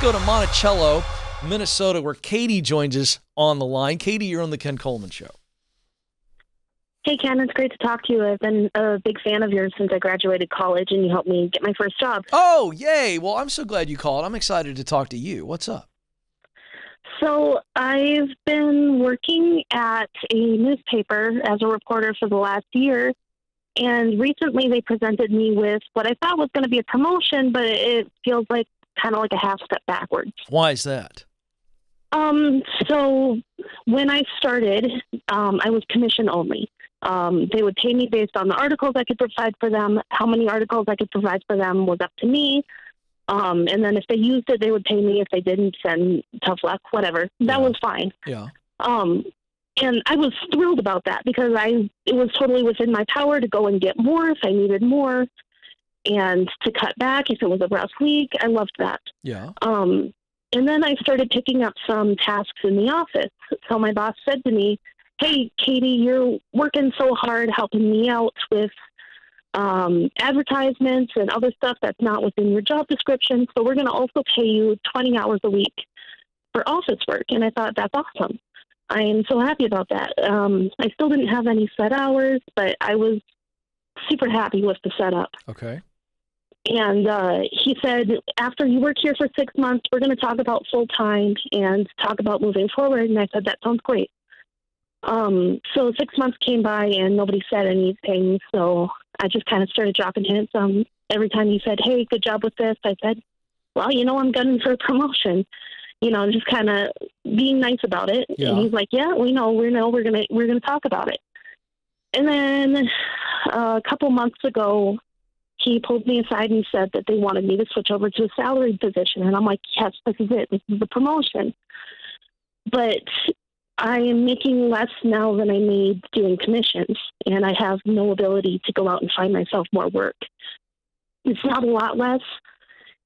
go to Monticello, Minnesota, where Katie joins us on the line. Katie, you're on the Ken Coleman Show. Hey, Ken, it's great to talk to you. I've been a big fan of yours since I graduated college, and you helped me get my first job. Oh, yay. Well, I'm so glad you called. I'm excited to talk to you. What's up? So I've been working at a newspaper as a reporter for the last year, and recently they presented me with what I thought was going to be a promotion, but it feels like kind of like a half step backwards. Why is that? So when I started, I was commission only. They would pay me based on the articles I could provide for them. How many articles I could provide for them was up to me. And then if they used it, they would pay me. If they didn't, then tough luck, whatever. That was fine. Yeah. And I was thrilled about that because it was totally within my power to go and get more if I needed more and to cut back if it was a rough week. I loved that. Yeah. And then I started picking up some tasks in the office. So my boss said to me, "Hey, Katie, you're working so hard helping me out with advertisements and other stuff that's not within your job description. So we're going to also pay you 20 hours a week for office work." And I thought, that's awesome. I am so happy about that. I still didn't have any set hours, but I was super happy with the setup. Okay. And he said, after you work here for 6 months, we're going to talk about full-time and talk about moving forward. And I said, that sounds great. So 6 months came by and nobody said anything. So I just kind of started dropping hints. Every time he said, "Hey, good job with this," I said, "Well, I'm gunning for a promotion." Just kind of being nice about it. Yeah. And he's like, "Yeah, we know, we're gonna talk about it." And then a couple months ago, he pulled me aside and said that they wanted me to switch over to a salaried position. And I'm like, "Yes, this is it. This is the promotion." But I am making less now than I made doing commissions, and I have no ability to go out and find myself more work. It's not a lot less.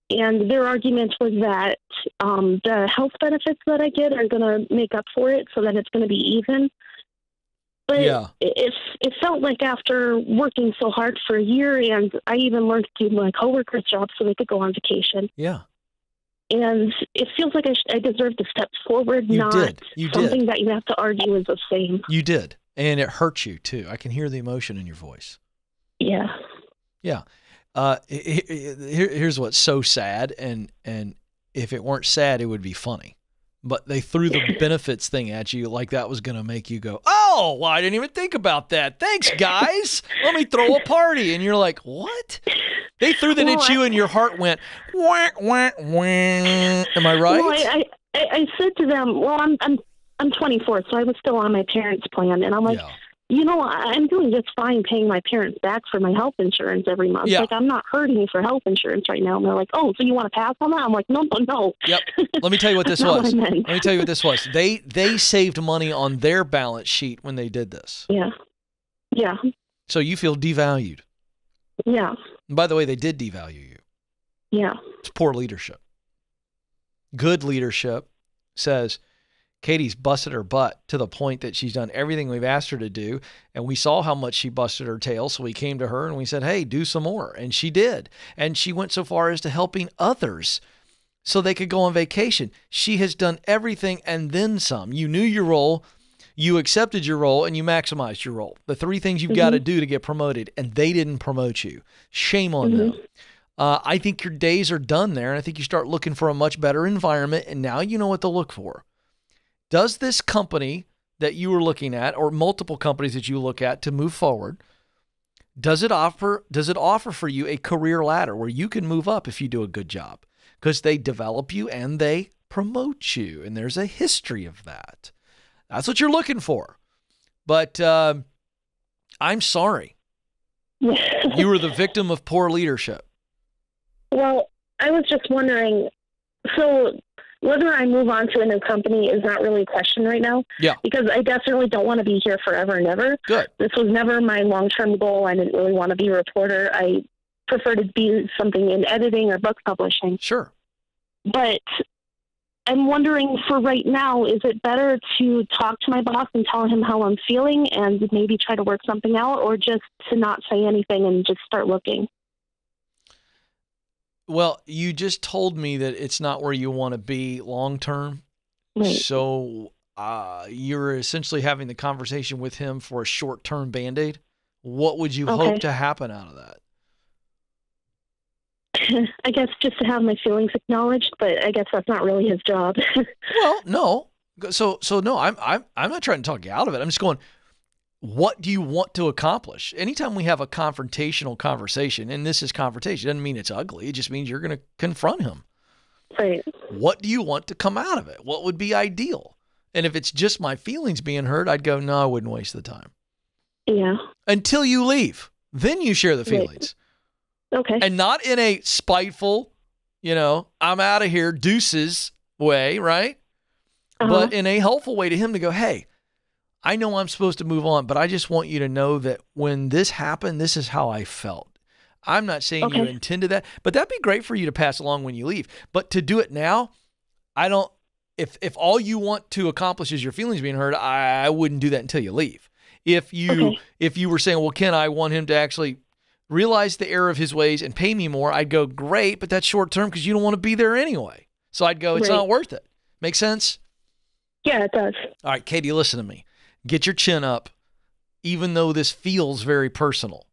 And their argument was that the health benefits that I get are going to make up for it, so that it's going to be even. But it felt like after working so hard for a year, and I even learned to do my coworkers' jobs so they could go on vacation. Yeah. And it feels like I deserve to step forward, You not did. You something did. that you have to argue is the same. You did. And it hurt you, too. I can hear the emotion in your voice. Yeah. Yeah. Here's what's so sad, and if it weren't sad, it would be funny. But they threw the benefits thing at you like that was going to make you go, "Oh, well, I didn't even think about that. Thanks, guys. Let me throw a party." And you're like, "What?" They threw that at you, and your heart went, "Wah, wah, wah." Am I right? Well, I said to them, "Well, I'm 24, so I was still on my parents' plan," and I'm like, I'm doing just fine paying my parents back for my health insurance every month. Yeah. Like, I'm not hurting for health insurance right now. And they're like, "Oh, so you want to pass on that?" I'm like, no. Yep. Let me tell you what this That's not was. what I meant. Let me tell you what this was. They saved money on their balance sheet when they did this. Yeah. Yeah. So you feel devalued. Yeah. And by the way, they did devalue you. Yeah. It's poor leadership. Good leadership says, Katie's busted her butt to the point that she's done everything we've asked her to do. And we saw how much she busted her tail. So we came to her and we said, "Hey, do some more." And she did. And she went so far as to helping others so they could go on vacation. She has done everything and then some. You knew your role, you accepted your role, and you maximized your role. The three things you've got to do to get promoted, and they didn't promote you. Shame on them. I think your days are done there, and I think you start looking for a much better environment, and now you know what to look for. Does this company that you were looking at, or multiple companies that you look at to move forward, does it offer for you a career ladder where you can move up if you do a good job? Because they develop you and they promote you, and there's a history of that. That's what you're looking for. But I'm sorry. You were the victim of poor leadership. Well, I was just wondering, so whether I move on to a new company is not really a question right now. Yeah. Because I definitely don't want to be here forever and ever. Good. This was never my long-term goal. I didn't really want to be a reporter. I prefer to be something in editing or book publishing. Sure. But I'm wondering, for right now, is it better to talk to my boss and tell him how I'm feeling and maybe try to work something out, or just to not say anything and just start looking? Well, you just told me that it's not where you want to be long term. Right. So you're essentially having the conversation with him for a short-term Band-Aid. What would you hope to happen out of that? I guess just to have my feelings acknowledged, but I guess that's not really his job. Well, no. So no, I'm not trying to talk you out of it. I'm just going, what do you want to accomplish? Anytime we have a confrontational conversation, and this is confrontation, doesn't mean it's ugly. It just means you're going to confront him. Right. What do you want to come out of it? What would be ideal? And if it's just my feelings being hurt, I'd go, no, I wouldn't waste the time. Yeah. Until you leave. Then you share the feelings. Right. Okay. And not in a spiteful, I'm out of here, deuces way, right? But in a helpful way to him to go, hey, I know I'm supposed to move on, but I just want you to know that when this happened, this is how I felt. I'm not saying you intended that, but that'd be great for you to pass along when you leave. But to do it now, I don't, if all you want to accomplish is your feelings being hurt, I wouldn't do that until you leave. If you were saying, well, Ken, I want him to actually realize the error of his ways and pay me more, I'd go, great, but that's short term because you don't want to be there anyway. So I'd go, it's not worth it. Make sense? Yeah, it does. All right, Katie, listen to me. Get your chin up, even though this feels very personal,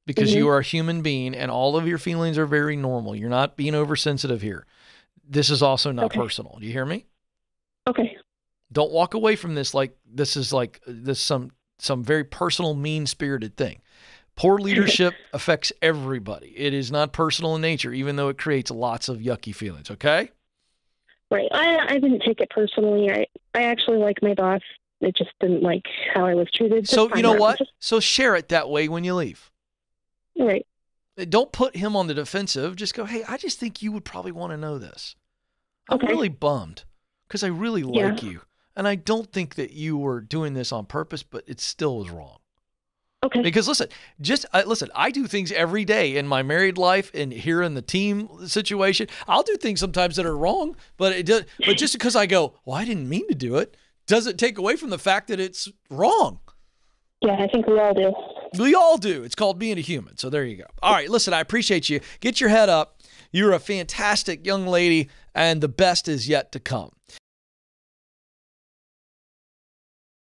because you are a human being and all of your feelings are very normal. You're not being oversensitive here. This is also not personal. Do you hear me? Okay. Don't walk away from this like this is some very personal, mean-spirited thing. Poor leadership affects everybody. It is not personal in nature, even though it creates lots of yucky feelings, okay? Right. I didn't take it personally. I actually like my boss. It just didn't like how I was treated. So you know what? So share it that way when you leave. Right. Don't put him on the defensive. Just go, hey, I just think you would probably want to know this. I'm really bummed because I really like you. And I don't think that you were doing this on purpose, but it still was wrong. Okay. Because listen, I do things every day in my married life and here in the team situation. I'll do things sometimes that are wrong, but just because I go, well, I didn't mean to do it, doesn't take away from the fact that it's wrong. Yeah, I think we all do. We all do. It's called being a human. So there you go. All right, listen, I appreciate you. Get your head up. You're a fantastic young lady, and the best is yet to come.